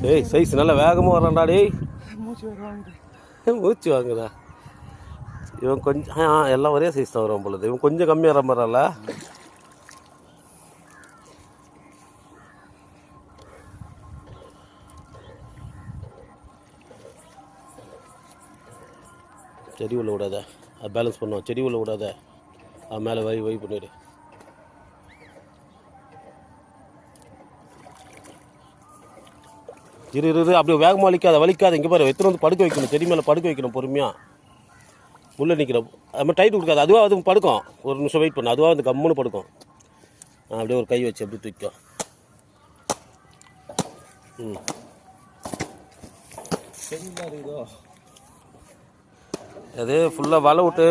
டேய் சைஸ் நல்லா வேகமாக வரான்டா டேய். மூச்சு வாங்குதா இவன் கொஞ்சம் எல்லாம் ஒரே சைஸ் தான் வரும் பொழுது. இவன் கொஞ்சம் கம்மியாக வர மாதிரில. செடி உள்ள விடாத, அது பேலன்ஸ் பண்ணுவோம். செடி உள்ள விடாத, அது மேலே வை பண்ணிடு. இரு அப்படியே வேகமாக வலிக்காத. இங்கே பாரு, எத்தனை வந்து படுக்க வைக்கணும், செடி மேலே படுக்க வைக்கணும் பொறுமையாக. உள்ளே நிற்கிறோம், அது மாதிரி டைட் கொடுக்காது. அதுவாக அது படுக்கும். ஒரு நிமிஷம் வெயிட் பண்ணு, அதுவாக வந்து கம்முன்னு படுக்கும். அப்படியே ஒரு கை வச்சு அப்படியே தூக்கும். சரி இதோ அது ஃபுல்லாக வலை விட்டு